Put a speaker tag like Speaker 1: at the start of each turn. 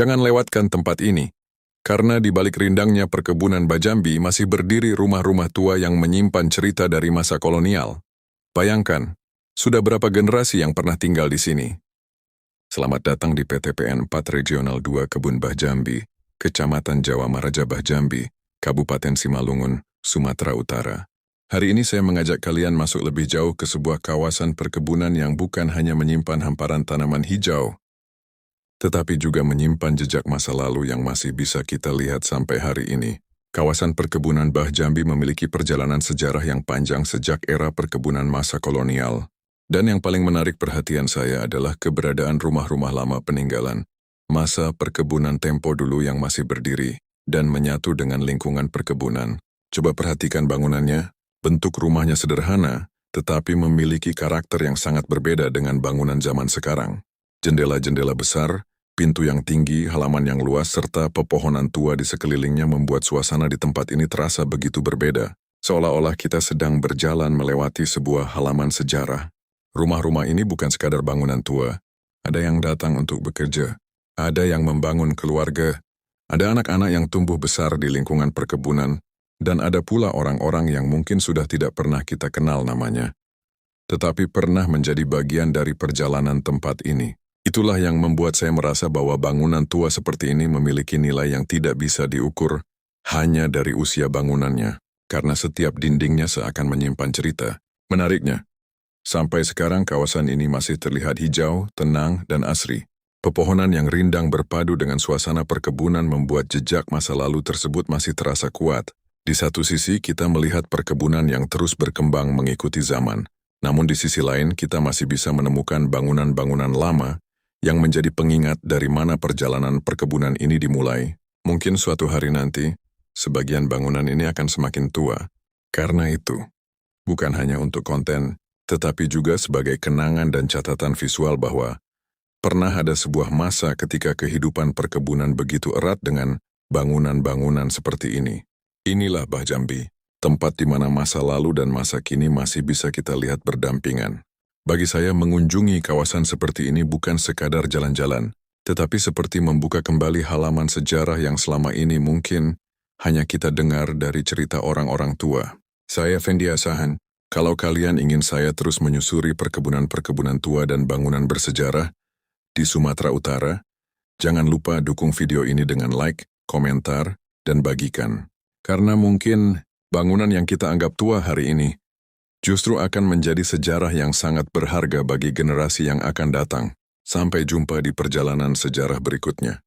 Speaker 1: Jangan lewatkan tempat ini, karena di balik rindangnya perkebunan Bajambi masih berdiri rumah-rumah tua yang menyimpan cerita dari masa kolonial. Bayangkan, sudah berapa generasi yang pernah tinggal di sini? Selamat datang di PTPN 4 Regional 2 Kebun Bajambi, Kecamatan Jawa Maraja Bajambi, Kabupaten Simalungun, Sumatera Utara. Hari ini saya mengajak kalian masuk lebih jauh ke sebuah kawasan perkebunan yang bukan hanya menyimpan hamparan tanaman hijau, tetapi juga menyimpan jejak masa lalu yang masih bisa kita lihat sampai hari ini. Kawasan perkebunan Bajambi memiliki perjalanan sejarah yang panjang sejak era perkebunan masa kolonial. Dan yang paling menarik perhatian saya adalah keberadaan rumah-rumah lama peninggalan masa perkebunan tempo dulu yang masih berdiri dan menyatu dengan lingkungan perkebunan. Coba perhatikan bangunannya. Bentuk rumahnya sederhana, tetapi memiliki karakter yang sangat berbeda dengan bangunan zaman sekarang. Jendela-jendela besar, pintu yang tinggi, halaman yang luas, serta pepohonan tua di sekelilingnya membuat suasana di tempat ini terasa begitu berbeda. Seolah-olah kita sedang berjalan melewati sebuah halaman sejarah. Rumah-rumah ini bukan sekadar bangunan tua. Ada yang datang untuk bekerja. Ada yang membangun keluarga. Ada anak-anak yang tumbuh besar di lingkungan perkebunan. Dan ada pula orang-orang yang mungkin sudah tidak pernah kita kenal namanya, tetapi pernah menjadi bagian dari perjalanan tempat ini. Itulah yang membuat saya merasa bahwa bangunan tua seperti ini memiliki nilai yang tidak bisa diukur hanya dari usia bangunannya, karena setiap dindingnya seakan menyimpan cerita. Menariknya, sampai sekarang kawasan ini masih terlihat hijau, tenang, dan asri. Pepohonan yang rindang berpadu dengan suasana perkebunan membuat jejak masa lalu tersebut masih terasa kuat. Di satu sisi, kita melihat perkebunan yang terus berkembang mengikuti zaman. Namun di sisi lain, kita masih bisa menemukan bangunan-bangunan lama yang menjadi pengingat dari mana perjalanan perkebunan ini dimulai. Mungkin suatu hari nanti, sebagian bangunan ini akan semakin tua. Karena itu, bukan hanya untuk konten, tetapi juga sebagai kenangan dan catatan visual bahwa pernah ada sebuah masa ketika kehidupan perkebunan begitu erat dengan bangunan-bangunan seperti ini. Inilah Bajambi, tempat di mana masa lalu dan masa kini masih bisa kita lihat berdampingan. Bagi saya, mengunjungi kawasan seperti ini bukan sekadar jalan-jalan, tetapi seperti membuka kembali halaman sejarah yang selama ini mungkin hanya kita dengar dari cerita orang-orang tua. Saya Fendi Asahan. Kalau kalian ingin saya terus menyusuri perkebunan-perkebunan tua dan bangunan bersejarah di Sumatera Utara, jangan lupa dukung video ini dengan like, komentar, dan bagikan. Karena mungkin bangunan yang kita anggap tua hari ini justru akan menjadi sejarah yang sangat berharga bagi generasi yang akan datang. Sampai jumpa di perjalanan sejarah berikutnya.